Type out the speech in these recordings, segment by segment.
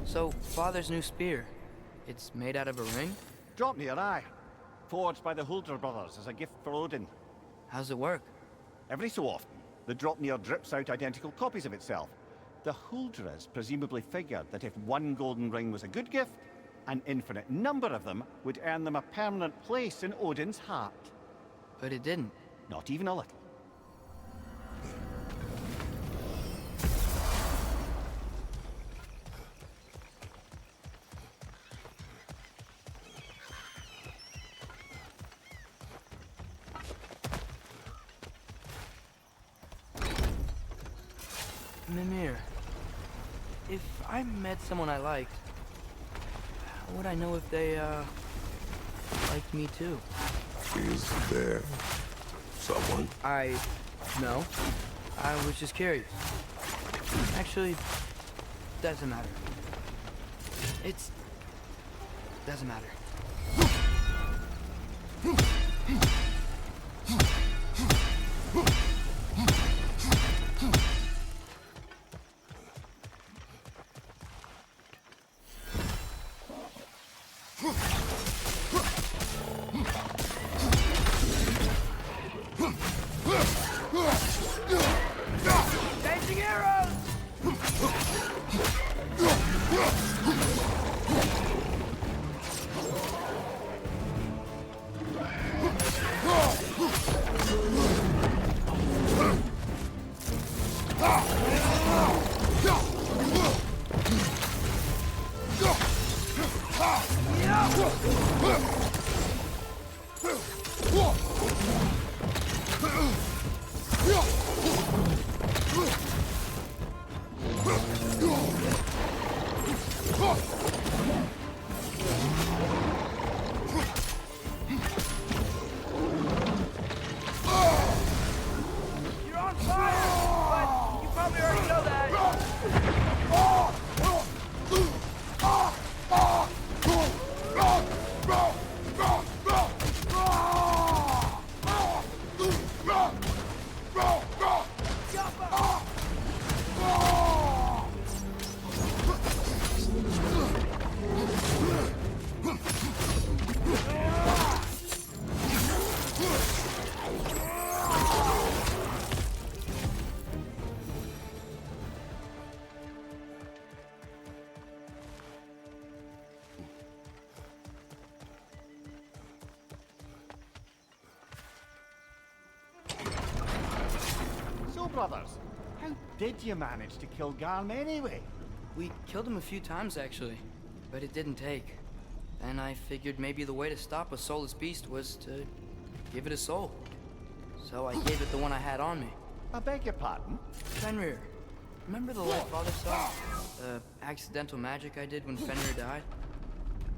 So, Father's new spear, it's made out of a ring? Drop near eye. Forged by the Huldra brothers as a gift for Odin. How's it work? Every so often, the Dropnir drips out identical copies of itself. The Huldras presumably figured that if one golden ring was a good gift, an infinite number of them would earn them a permanent place in Odin's heart. But it didn't. Not even a little. Mimir, if I met someone I liked, how would I know if they, liked me too? Is there someone? No. I was just curious. Actually, doesn't matter. Doesn't matter. Changing arrows! You're on fire! But you probably already know that. So, brothers, how did you manage to kill Garm anyway? We killed him a few times, actually, but it didn't take. And I figured maybe the way to stop a soulless beast was to give it a soul. So I gave it the one I had on me. I beg your pardon? Fenrir, remember the light Father saw? The accidental magic I did when Fenrir died?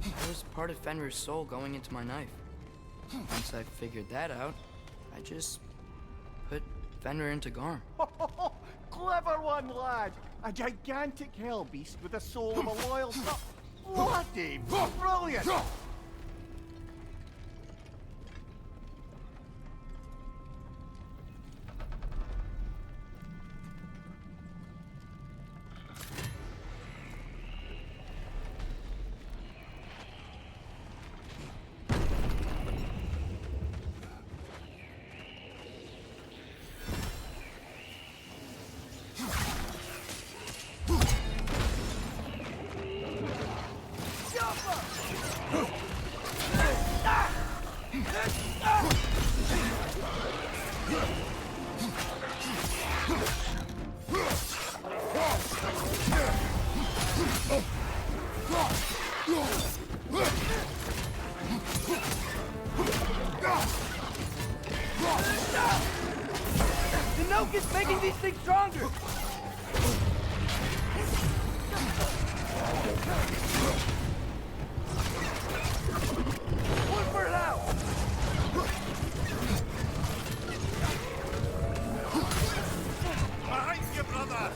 That was part of Fenrir's soul going into my knife. Once I figured that out, I just put Fenrir into Garm. Clever one, lad! A gigantic hell beast with the soul of a loyal son. Bloody brilliant! The Noke is making these things stronger! Behind you, brother!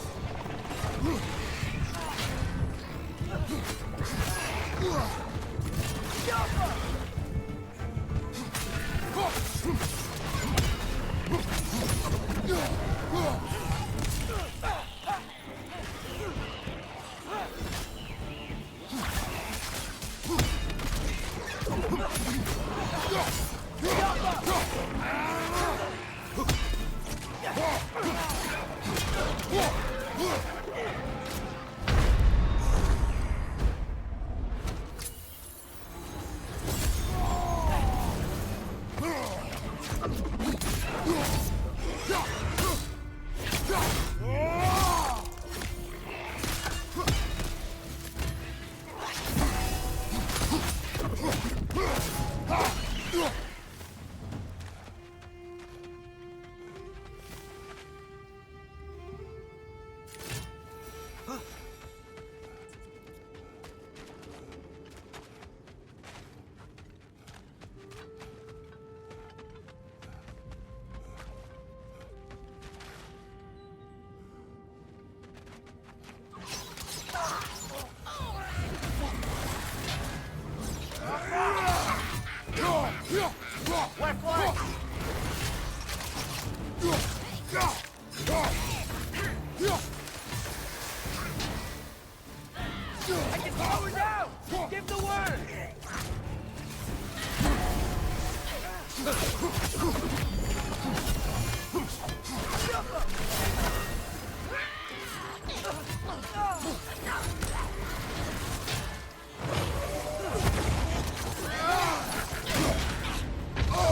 Left flank! I can slow it down! Give the word!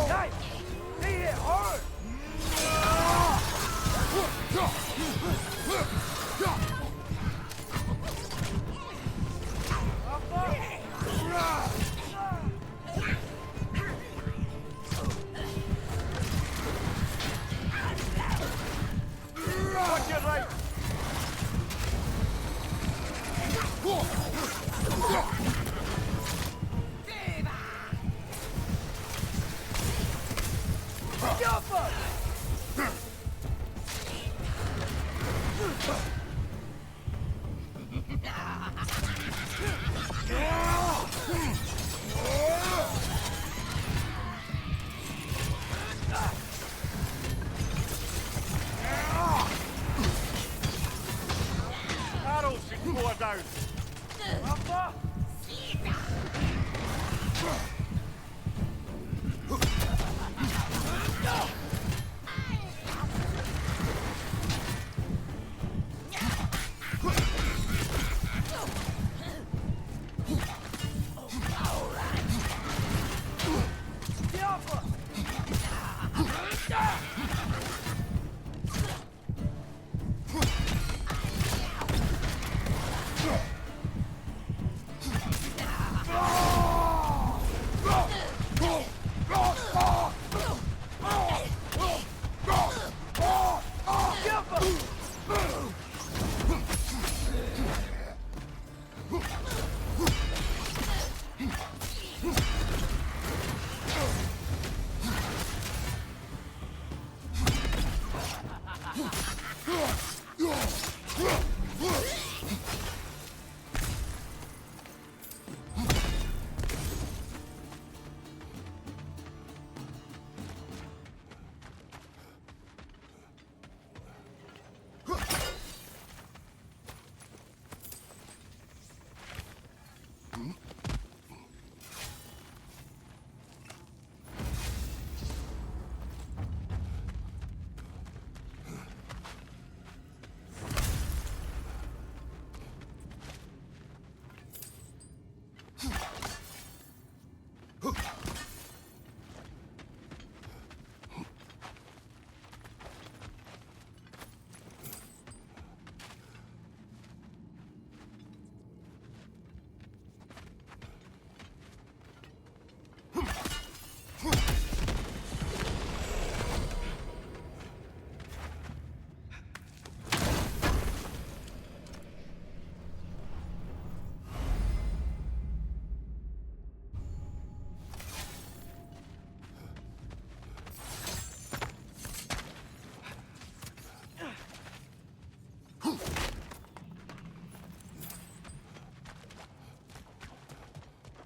Nice! He hit hard! Watch your right! Jump up! Arrows should go down. Alpha!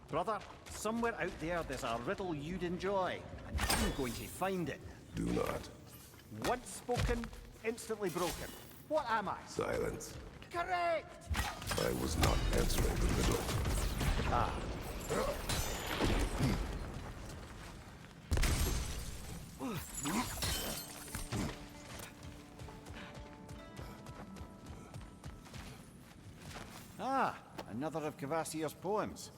Brother, somewhere out there's a riddle you'd enjoy, and I'm going to find it. Do not. Once spoken, instantly broken. What am I? Silence. Correct! I was not answering the riddle. Another of Kvasir's poems.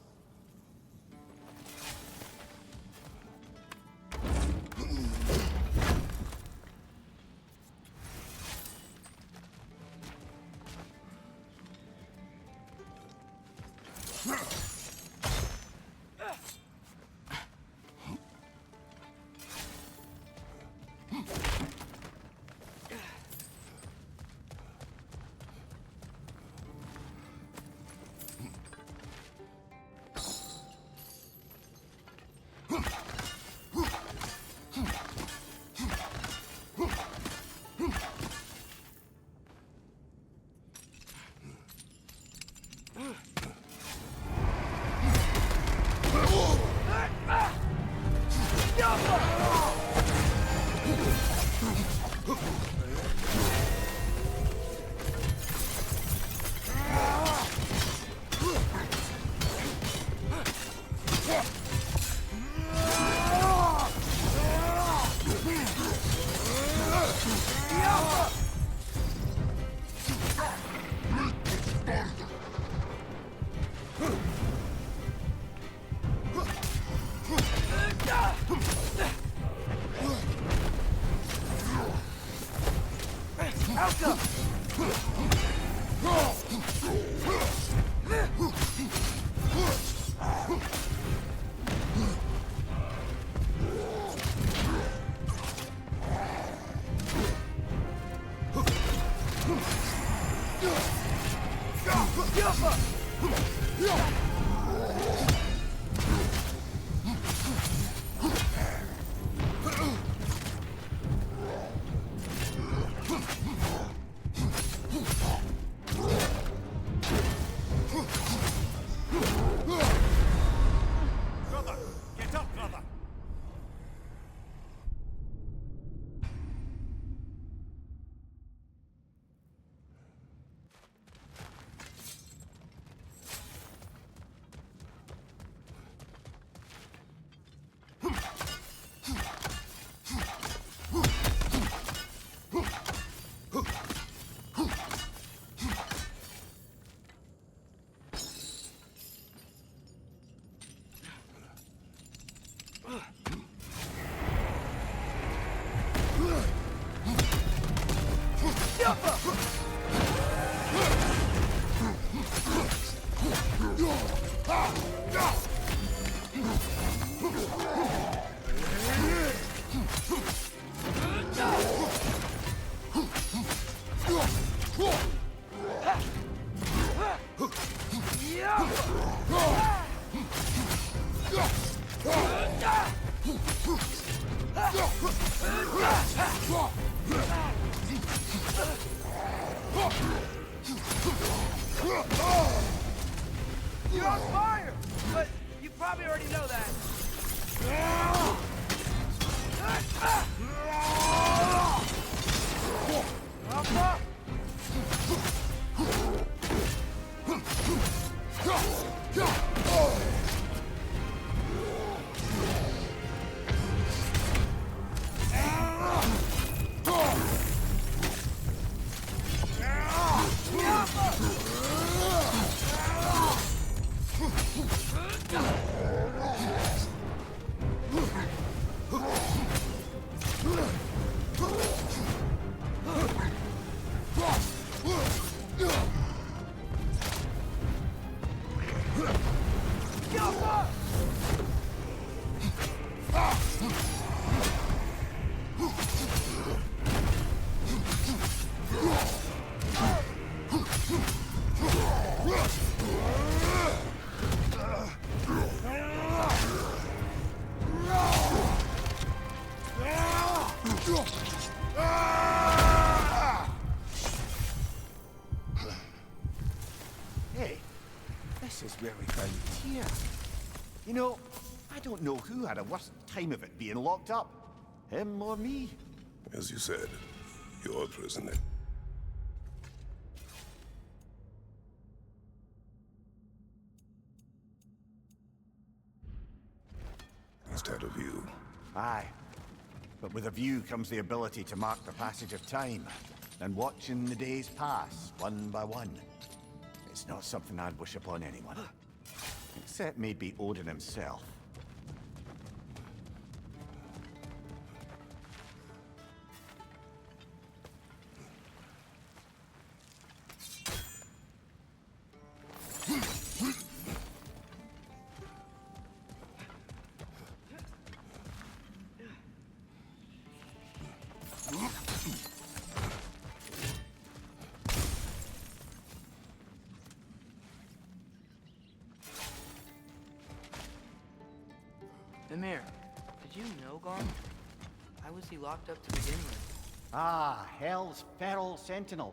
You're on fire! But you probably already know that. Alpha! Hey, this is where we found Tyr. You know, I don't know who had a worse time of it being locked up. Him or me? As you said, you're a prisoner. Least had a view. Aye. But with a view comes the ability to mark the passage of time, and watching the days pass, one by one. It's not something I'd wish upon anyone. Except maybe Odin himself. Mimir, did you know Garm? Why was he locked up to begin with? Ah, Hell's feral sentinel.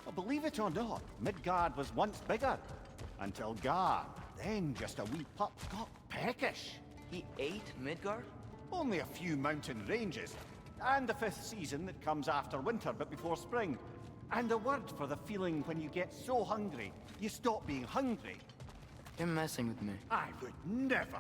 Well, believe it or not, Midgard was once bigger. Until Gar, then just a wee pup, got peckish. He ate Midgard? Only a few mountain ranges. And the 5th season that comes after winter but before spring. And a word for the feeling when you get so hungry, you stop being hungry. You're messing with me. I would never.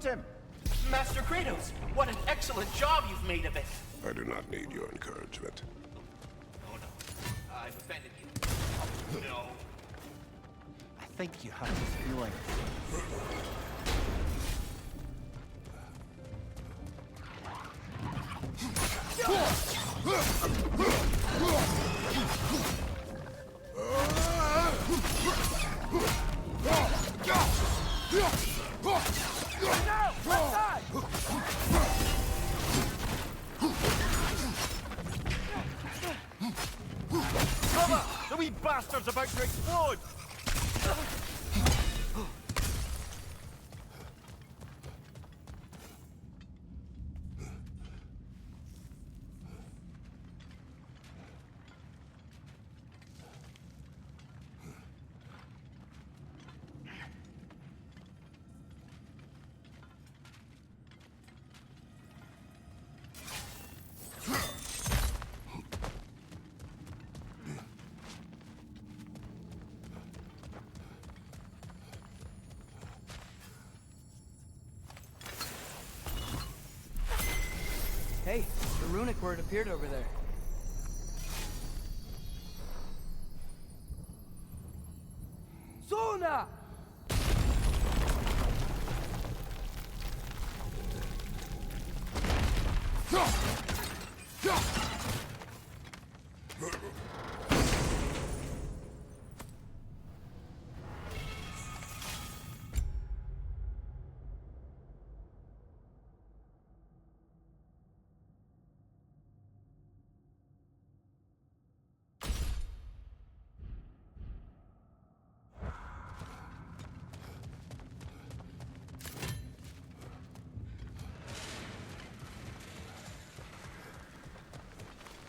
got him! Master Kratos, what an excellent job you've made of it! I do not need your encouragement. Oh no, I've offended you. No. I think you have this feeling. Brother! The wee bastard's about to explode! Hey, the runic word appeared over there. Suna!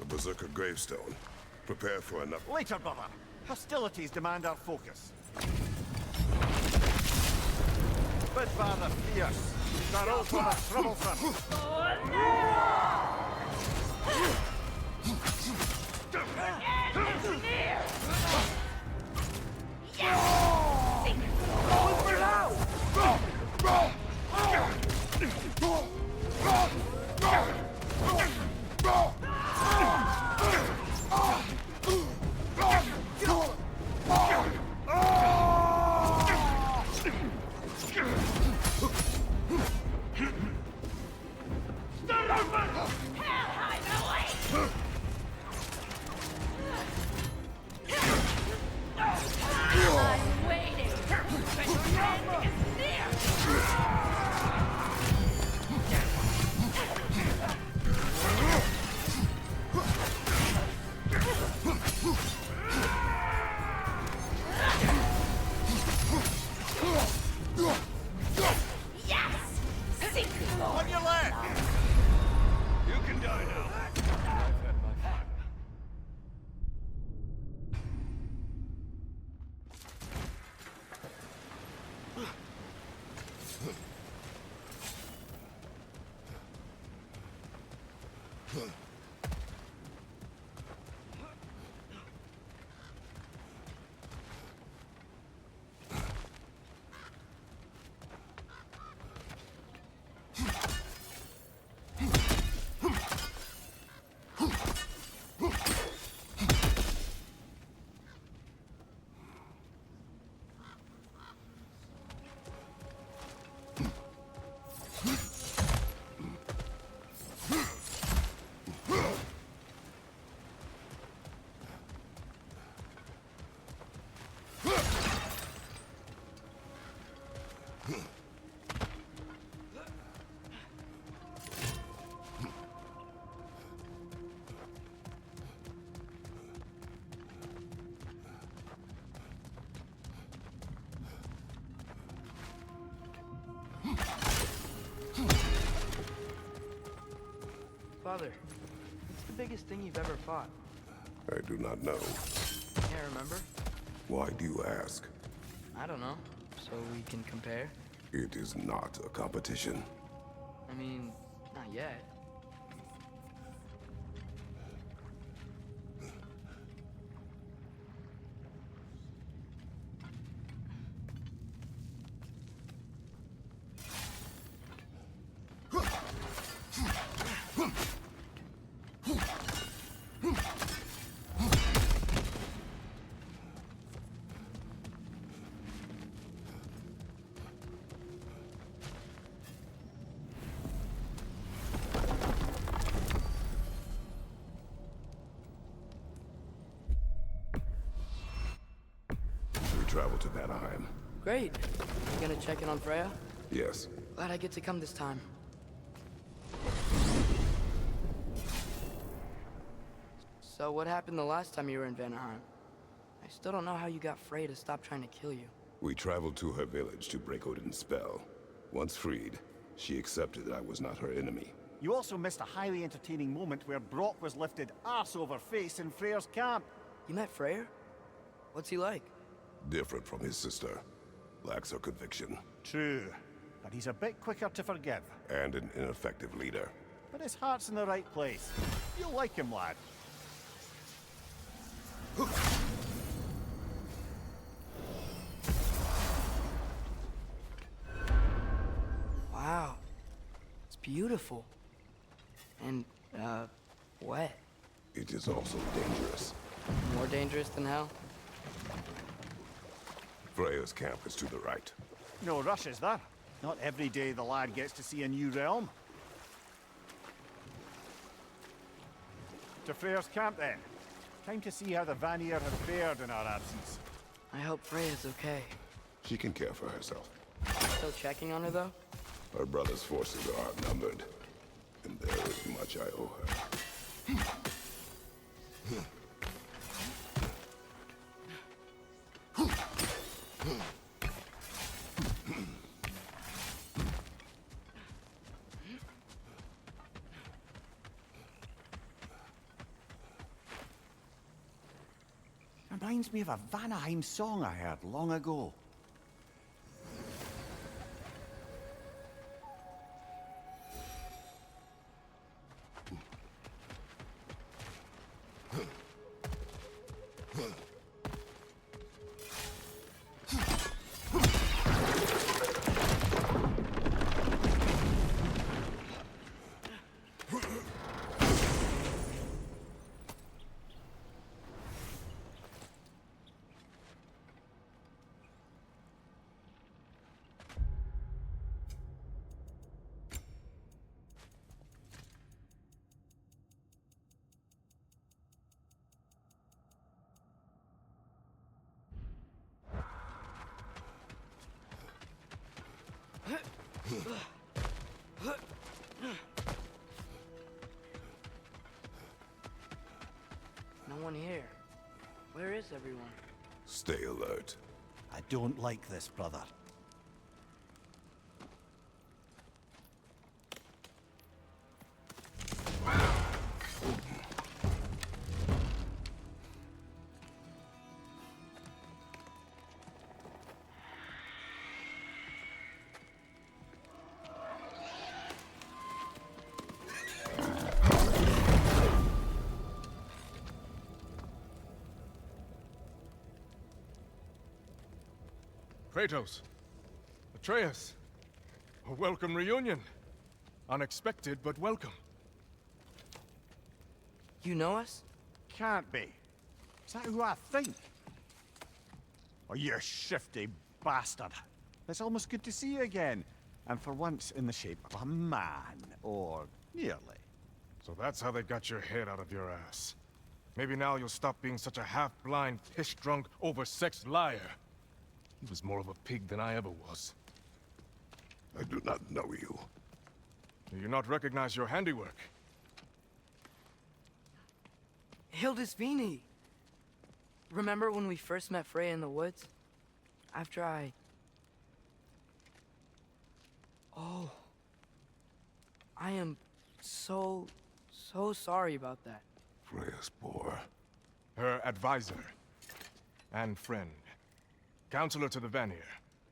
A berserker gravestone. Prepare for another. Later, brother. Hostilities demand our focus. But rather fierce. They're all from a troublesome. I'm waiting. But your ending is near. Yes! Secret Lord. On your left! You can die now. Father, what's the biggest thing you've ever fought? I do not know. Can't remember? Why do you ask? I don't know. So we can compare? It is not a competition. I mean, not yet. travel to Vanaheim. Great. You gonna check in on Freya? Yes. Glad I get to come this time. So what happened the last time you were in Vanaheim? I still don't know how you got Freya to stop trying to kill you. We traveled to her village to break Odin's spell. Once freed, she accepted that I was not her enemy. You also missed a highly entertaining moment where Brock was lifted arse over face in Freyr's camp. You met Freyr? What's he like? Different from his sister. Lacks her conviction. True, but he's a bit quicker to forgive. And an ineffective leader. But his heart's in the right place. You'll like him, lad. Wow. It's beautiful. And, wet. It is also dangerous. More dangerous than hell? Freya's camp is to the right. No rush, is there? Not every day the lad gets to see a new realm. To Freyr's camp, then. Time to see how the Vanir have fared in our absence. I hope Freya's okay. She can care for herself. Still checking on her, though? Her brother's forces are outnumbered, and there is much I owe her. Reminds me of a Vanaheim song I heard long ago. No one here. Where is everyone? Stay alert. I don't like this, brother. Kratos, Atreus, a welcome reunion. Unexpected, but welcome. You know us? Can't be. Is that who I think? Oh, you shifty bastard. It's almost good to see you again. And for once in the shape of a man, or nearly. So that's how they got your head out of your ass. Maybe now you'll stop being such a half-blind, piss-drunk, oversexed liar. He was more of a pig than I ever was. I do not know you. Do you not recognize your handiwork? Hildisvini! Remember when we first met Freya in the woods? After I... Oh. I am so sorry about that. Freya's poor. Her advisor. And friend. Counselor to the Vanir.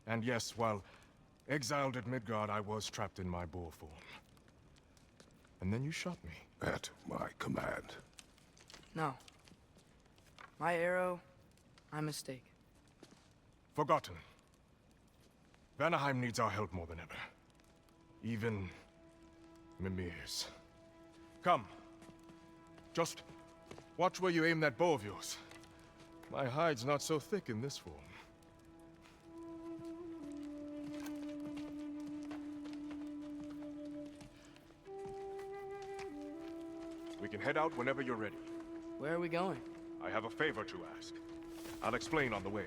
And yes, while exiled at Midgard, I was trapped in my boar form. And then you shot me. At my command. No. My arrow, my mistake. Forgotten. Vanaheim needs our help more than ever. Even Mimir's. Come. Just watch where you aim that bow of yours. My hide's not so thick in this form. We can head out whenever you're ready. Where are we going? I have a favor to ask. I'll explain on the way.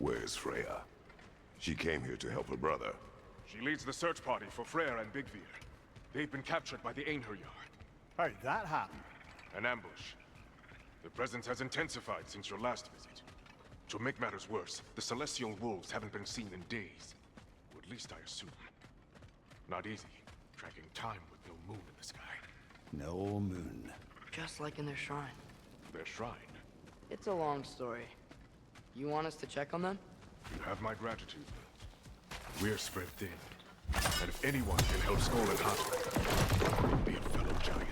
Where's Freya? She came here to help her brother. She leads the search party for Freyr and Bigvir. They've been captured by the Einherjar. How'd that happen? An ambush. The presence has intensified since your last visit. To make matters worse, the Celestial Wolves haven't been seen in days. Or at least I assume. Not easy, tracking time with no moon in the sky. No moon. Just like in their shrine. Their shrine. It's a long story. You want us to check on them? You have my gratitude. We're spread thin. And if anyone can help Skull and Hot, it'll be a fellow giant.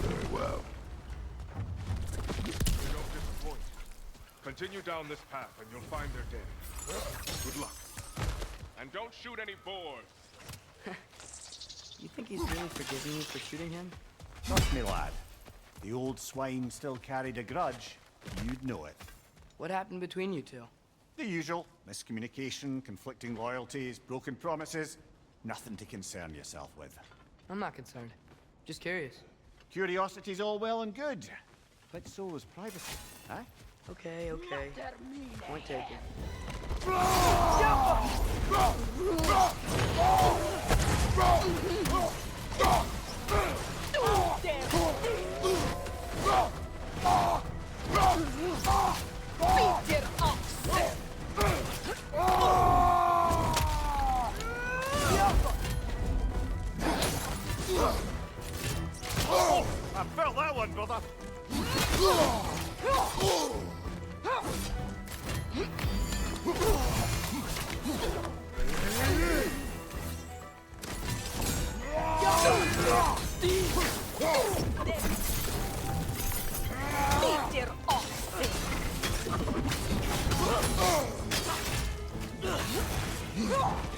Very well. Don't disappoint. Continue down this path and you'll find their dead. Good luck. And don't shoot any boars. You think he's really forgiving you for shooting him? Trust me, lad. The old swine still carried a grudge. You'd know it. What happened between you two? The usual. Miscommunication, conflicting loyalties, broken promises. Nothing to concern yourself with. I'm not concerned. Just curious. Curiosity's all well and good. But so is privacy, huh? Okay, okay. Point taken. I felt that one, brother.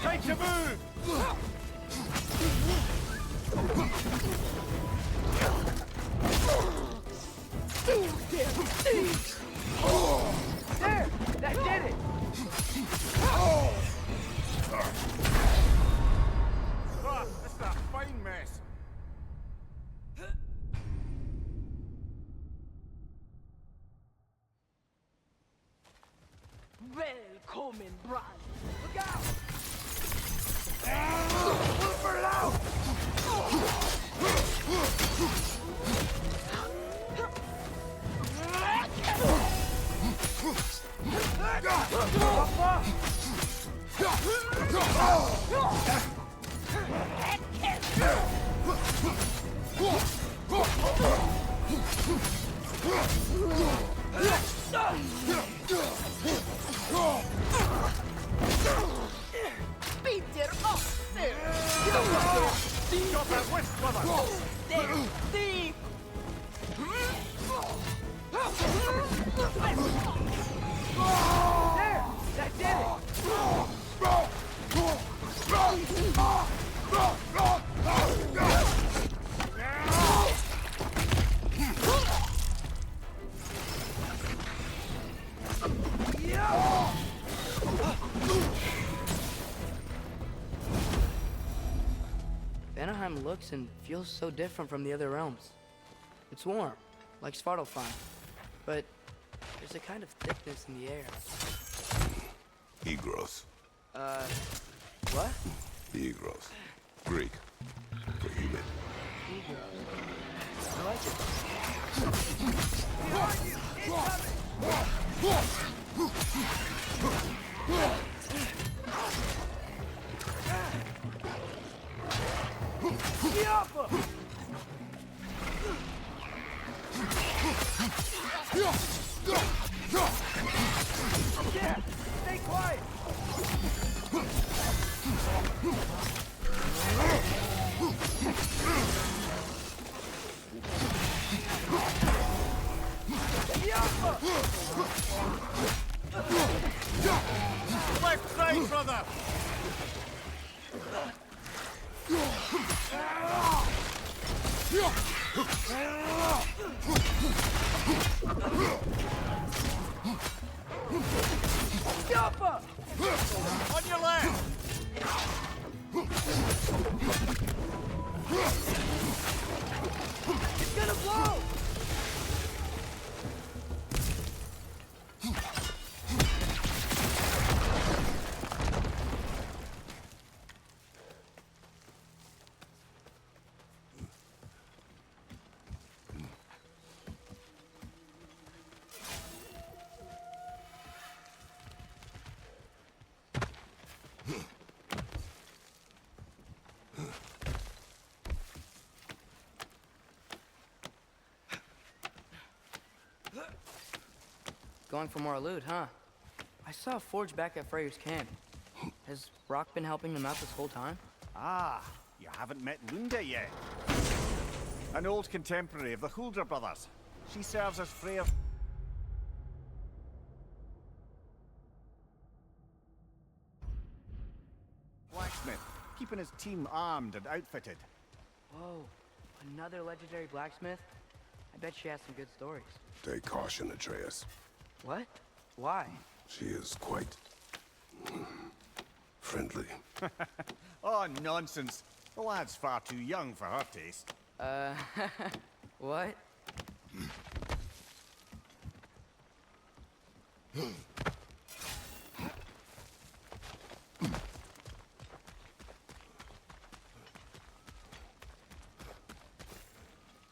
Take your move! There! That did it! Ah, this is a fine mess. Välkommen, Brand. Look out! Look for it out! Peter Oxer! Got that whisk, brother! Thief! There! That did it! Vanaheim looks and feels so different from the other realms. It's warm, like Svartalfheim, but there's a kind of thickness in the air. Egros. What? Egros. Greek. For human. I like it. Behind you! Incoming! Yappa! Yeah! Stay quiet! Yappa! Left side, brother! Yappa! On your left! It's gonna blow! going for more loot, huh? I saw a forge back at Freyr's camp. Has Rock been helping them out this whole time? Ah, you haven't met Lunda yet. An old contemporary of the Huldra brothers. She serves as Freyr. Blacksmith, keeping his team armed and outfitted. Whoa, another legendary blacksmith? I bet she has some good stories. Take caution, Atreus. What? Why? She is quite friendly. Oh, nonsense. The lad's far too young for her taste. What?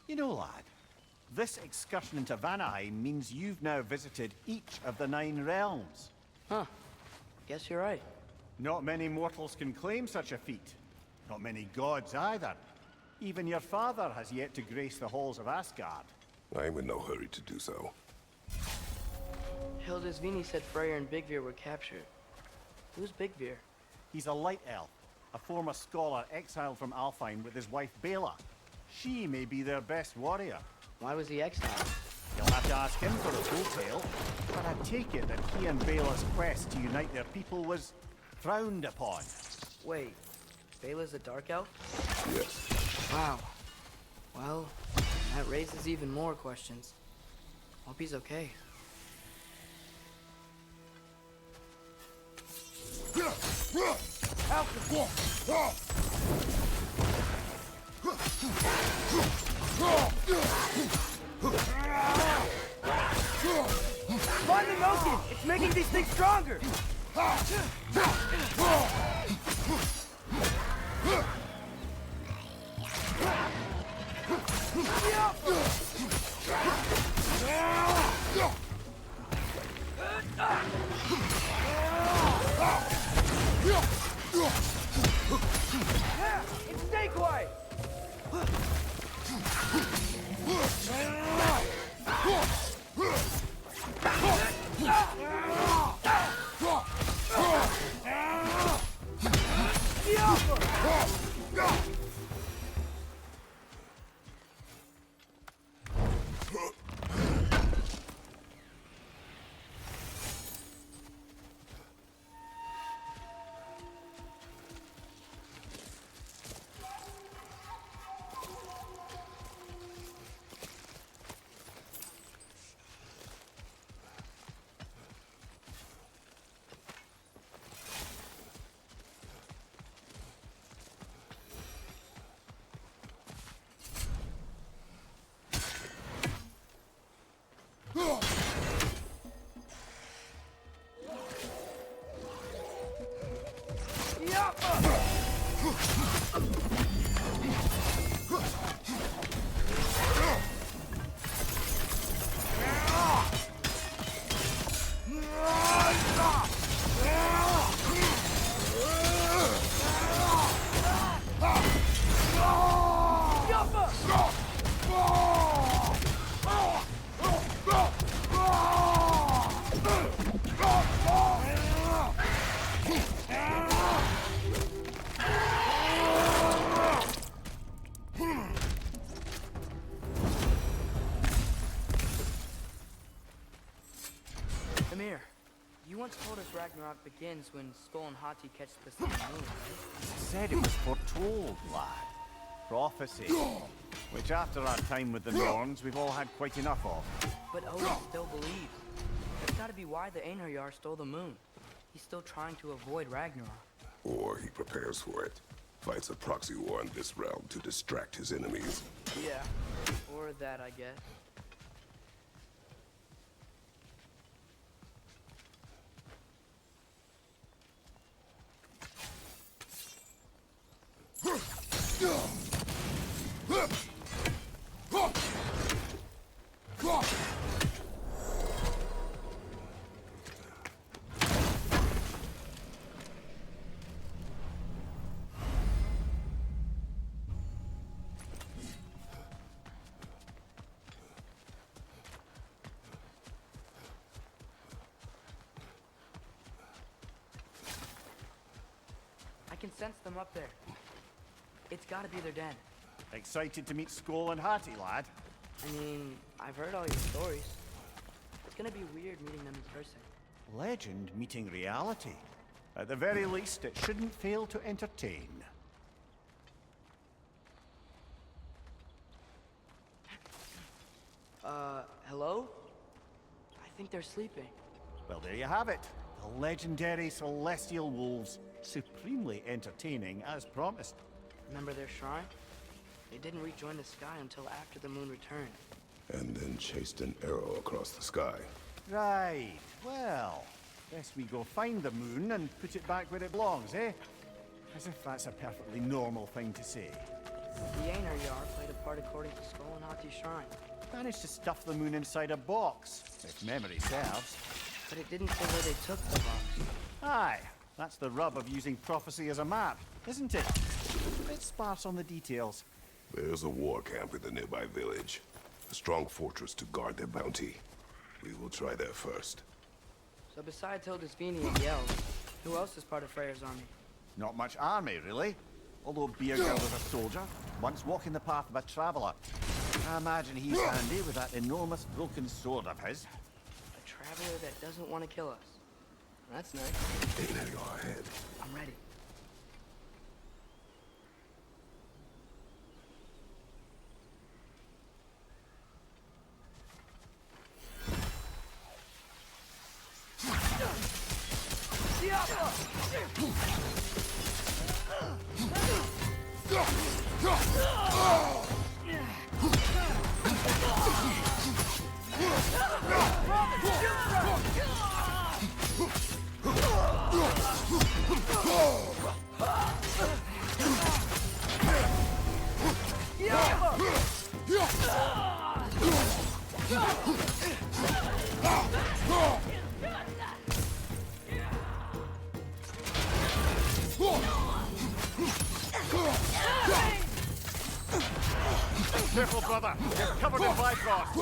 You know, lad, this excursion into Vanaheim means you've now visited each of the 9 realms. Huh. Guess you're right. Not many mortals can claim such a feat. Not many gods either. Even your father has yet to grace the halls of Asgard. I am in no hurry to do so. Hildisvini said Freyr and Bigvir were captured. Who's Bigvir? He's a light elf, a former scholar exiled from Alfheim with his wife Bela. She may be their best warrior. Why was he exiled? You'll have to ask him for the full tale, but I take it that he and Bela's quest to unite their people was frowned upon. Wait, Bela's a dark elf? Yes. Wow. Well, that raises even more questions. Hope he's okay. Find the Oaken! It's making these things stronger! And stay quiet! Amir, you once told us Ragnarok begins when Skull and Hati catch the sun and moon, right? I said it was foretold, lad. Prophecy. Which after our time with the Norns, we've all had quite enough of. But Odin still believes. That's gotta be why the Einherjar stole the moon. He's still trying to avoid Ragnarok. Or he prepares for it. Fights a proxy war in this realm to distract his enemies. Yeah. Or that, I guess. sensed them up there. It's gotta be their den. Excited to meet Skoll and Hattie, lad? I mean, I've heard all your stories. It's gonna be weird meeting them in person. Legend meeting reality. At the very least, it shouldn't fail to entertain. Hello? I think they're sleeping. Well, there you have it. The legendary celestial wolves. Supremely entertaining, as promised. Remember their shrine? They didn't rejoin the sky until after the moon returned. And then chased an arrow across the sky. Right. Well, guess we go find the moon and put it back where it belongs, eh? As if that's a perfectly normal thing to say. The Aner Yar played a part according to Skoll and Hati's shrine. Managed to stuff the moon inside a box, if memory serves. But it didn't say where they took the box. Aye, that's the rub of using prophecy as a map, isn't it? A bit sparse on the details. There's a war camp in the nearby village. A strong fortress to guard their bounty. We will try there first. So besides Hildisvini and Yell, who else is part of Freyr's army? Not much army, really. Although Beergirl was a soldier, once walking the path of a traveler. I imagine he's handy with that enormous broken sword of his. A traveler that doesn't want to kill us. That's nice. Aner Yar ahead. I'm ready. Careful, brother. You're covered in Bifrost.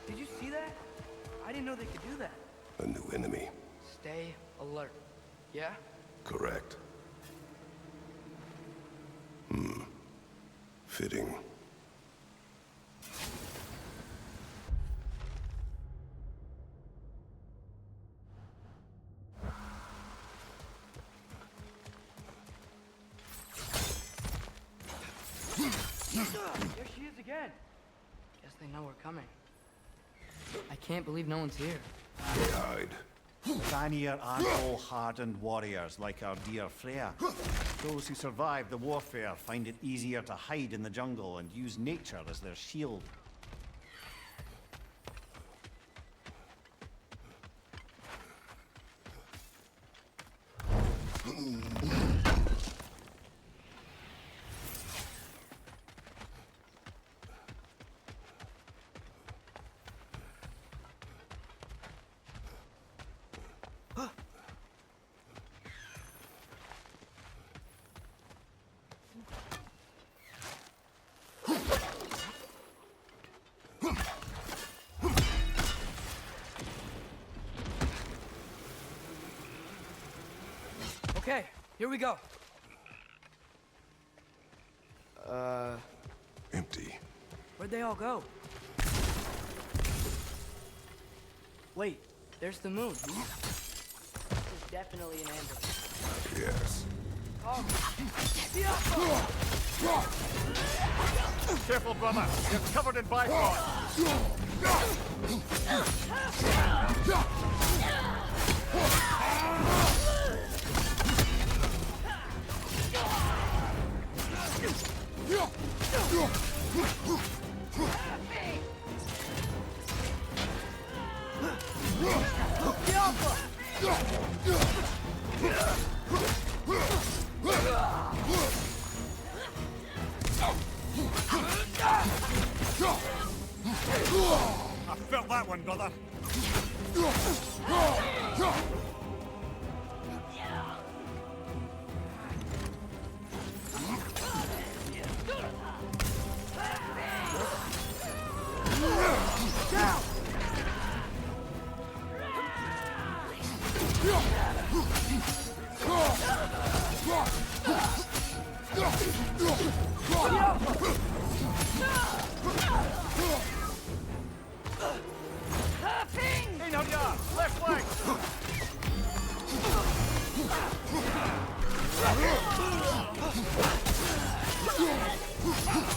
Did you see that? I didn't know they could do that. A new enemy. Stay alert. Yeah? Correct. Fitting. There she is again. Guess they know we're coming. I can't believe no one's here. They hide. The Vanir aren't all hardened warriors like our dear Freya. Those who survive the warfare find it easier to hide in the jungle and use nature as their shield. Okay, here we go. Empty. Where'd they all go? Wait, there's the moon. This is definitely an ambush. Yes. Careful, brother. You're covered in Bifrost. I felt that one, brother. In on ya! Left flank!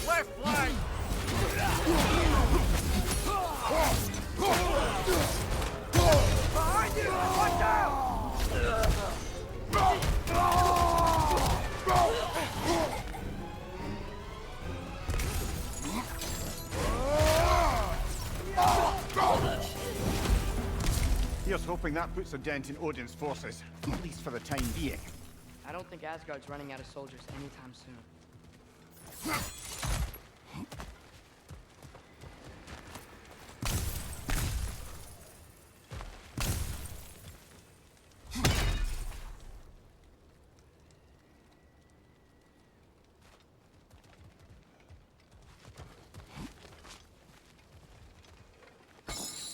Left flank! Behind you! Watch out! Here's hoping that puts a dent in Odin's forces, at least for the time being. I don't think Asgard's running out of soldiers anytime soon.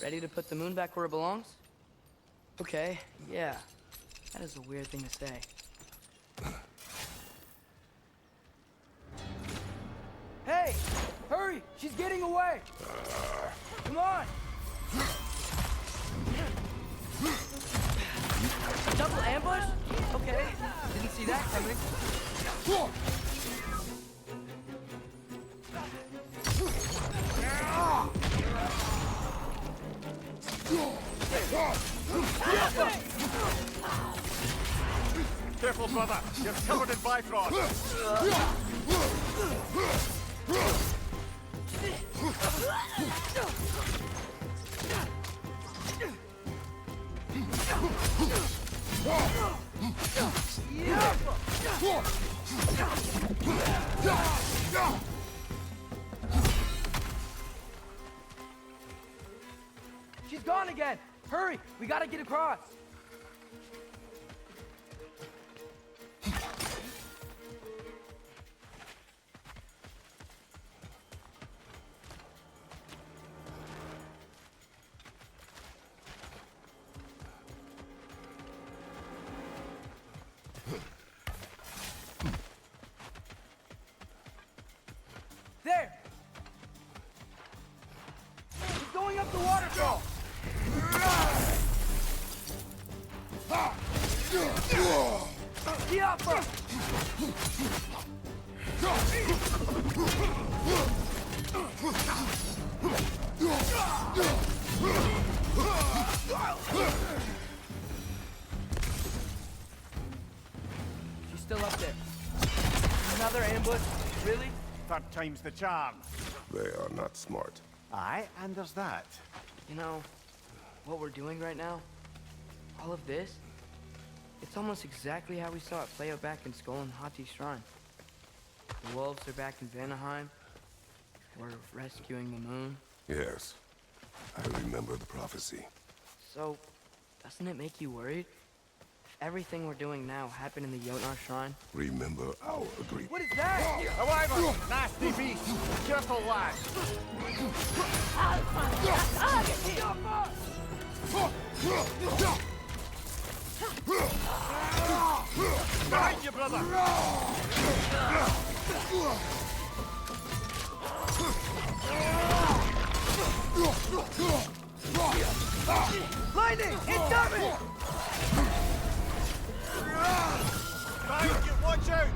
Ready to put the moon back where it belongs? Okay, yeah. That is a weird thing to say. Hey! Hurry! She's getting away! Come on! Double ambush? Okay, didn't see that coming. Careful, brother. You're covered in Bifrost. She's gone again! Hurry! We gotta get across! There! He's going up the waterfall! Diapa! She's still up there. Another ambush? Really? Third time's the charm. They are not smart. Aye, and there's that. You know, what we're doing right now, all of this, it's almost exactly how we saw it play out back in Skull and Hati's shrine. The wolves are back in Vanaheim. We're rescuing the moon. Yes. I remember the prophecy. So, doesn't it make you worried? If everything we're doing now happened in the Jotnar shrine? Remember our agreement. What is that? However, nasty beast. Careful, lad. Behind you, brother. Lightning! Incoming! Behind you, watch out.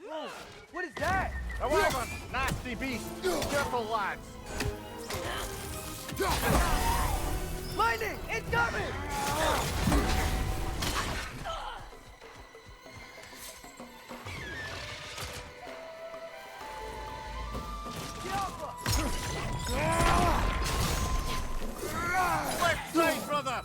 Whoa! What is that? However, nasty beast. Careful, lads. Lightning! Incoming! Left side, brother!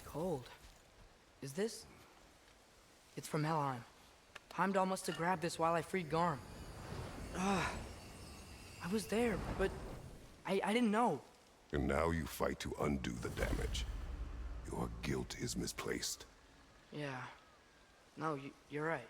Cold. Is this? It's from Helheim. Heimdall must have grabbed this while I freed Garm. I was there, but I didn't know. And now you fight to undo the damage. Your guilt is misplaced. Yeah. No, you're right.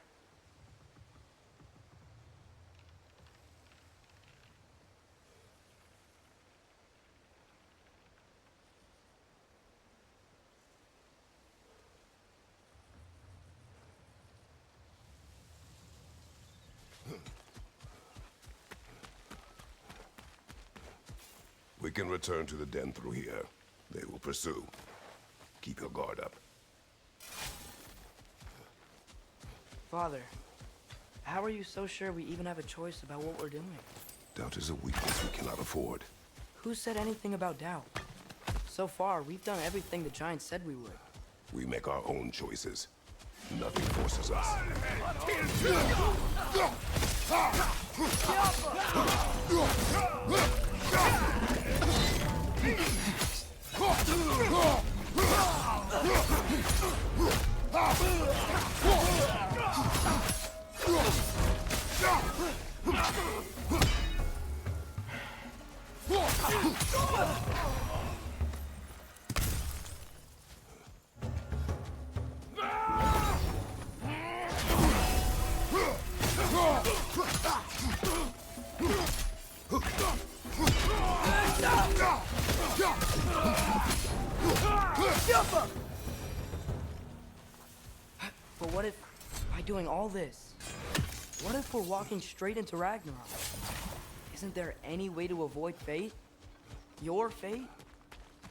We can return to the den through here. They will pursue. Keep your guard up. Father, how are you so sure we even have a choice about what we're doing? Doubt is a weakness we cannot afford. Who said anything about doubt? So far, we've done everything the Giants said we would. We make our own choices. Nothing forces us. But what if, by doing all this, what if we're walking straight into Ragnarok? Isn't there any way to avoid fate? Your fate?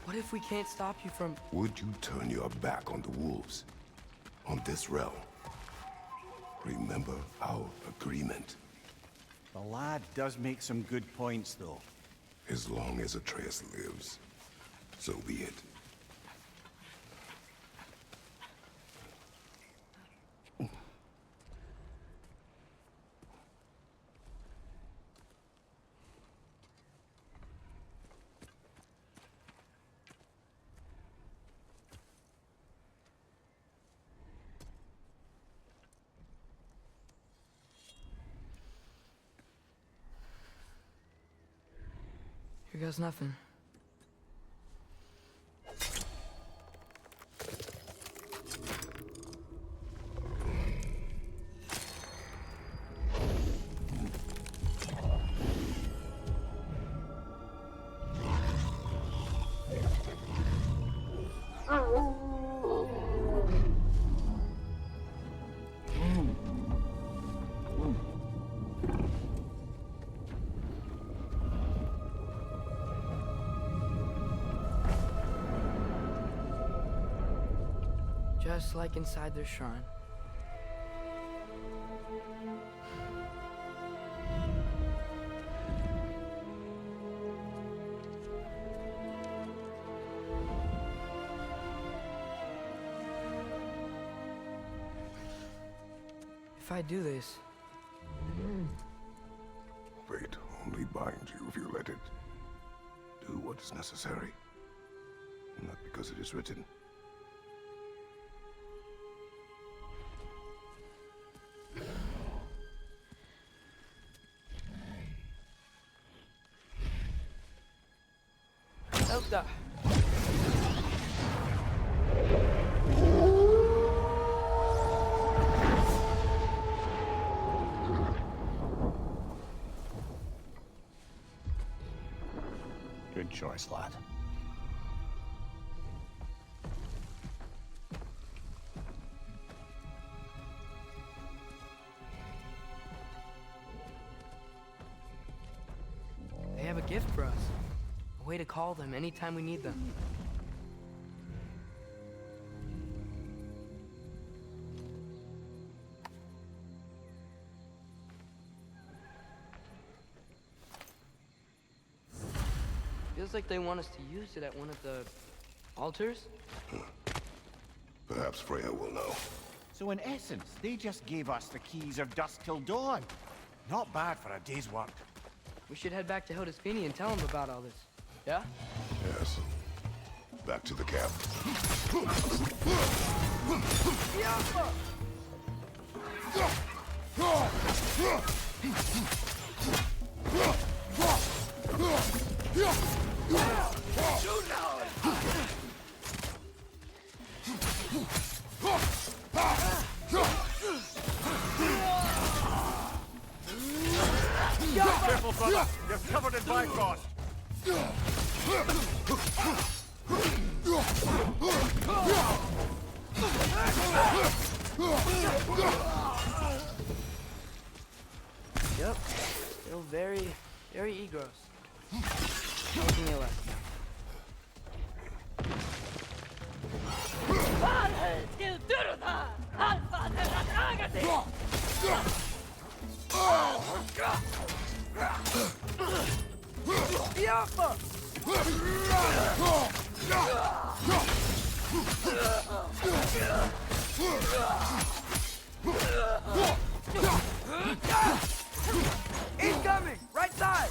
What if we can't stop you from... Would you turn your back on the wolves? On this realm? Remember our agreement. The lad does make some good points, though. As long as Atreus lives, so be it. Here goes nothing. Just like inside their shrine. If I do this, Fate only binds you if you let it. Do what is necessary. Not because it is written, Yopta. Good choice, lad. They have a gift for us. A way to call them anytime we need them. Feels like they want us to use it at one of the altars. Perhaps Freya will know. So in essence, they just gave us the keys of dusk till dawn. Not bad for a day's work. We should head back to Hildesfini and tell them about all this. Yeah? Yes. Back to the camp. Careful, brother. You're covered in Bifrost. Yep. Still very egros. Taking a lesson. Incoming! Right side!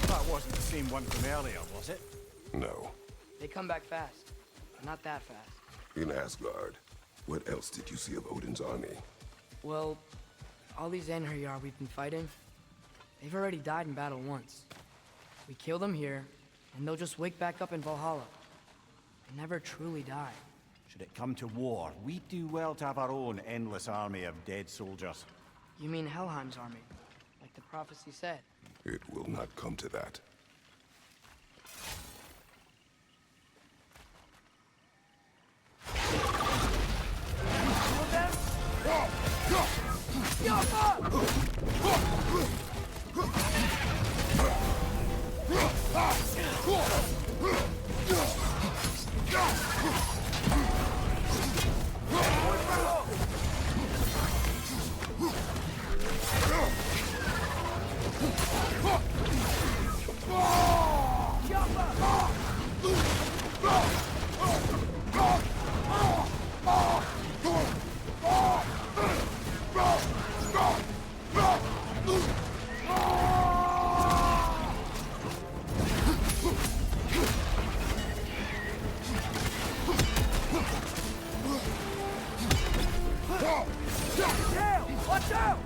That wasn't the same one from earlier, was it? No. They come back fast. But not that fast. In Asgard, what else did you see of Odin's army? Well, all these Einherjar we've been fighting, they've already died in battle once. We kill them here, and they'll just wake back up in Valhalla. They never truly die. Should it come to war, we'd do well to have our own endless army of dead soldiers. You mean Helheim's army, like the prophecy said? It will not come to that. Watch out!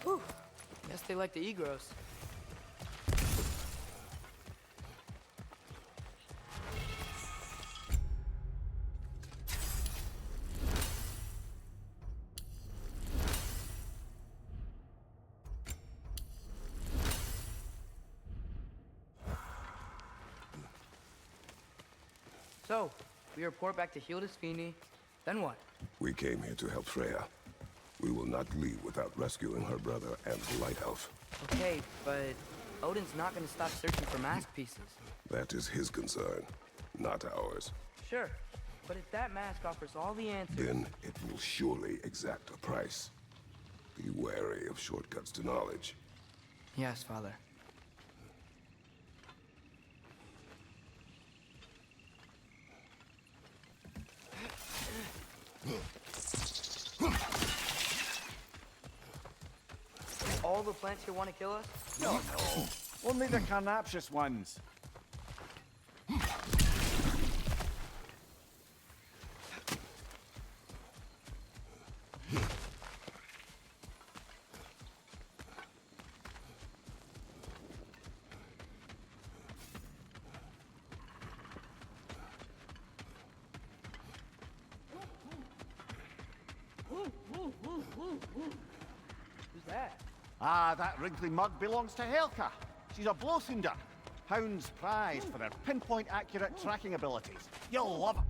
Whew. Guess they like the Egros. So, we report back to Hildisvini, then what? We came here to help Freya. We will not leave without rescuing her brother and the Light Elf. Okay, but Odin's not gonna stop searching for mask pieces. That is his concern, not ours. Sure, but if that mask offers all the answers... Then it will surely exact a price. Be wary of shortcuts to knowledge. Yes, Father. All the plants here want to kill us? No. Only the carnivorous ones. Who's that? Ah, that wrinkly mug belongs to Helka. She's a Blothunder. Hound's prized for her pinpoint accurate tracking abilities. You'll love her.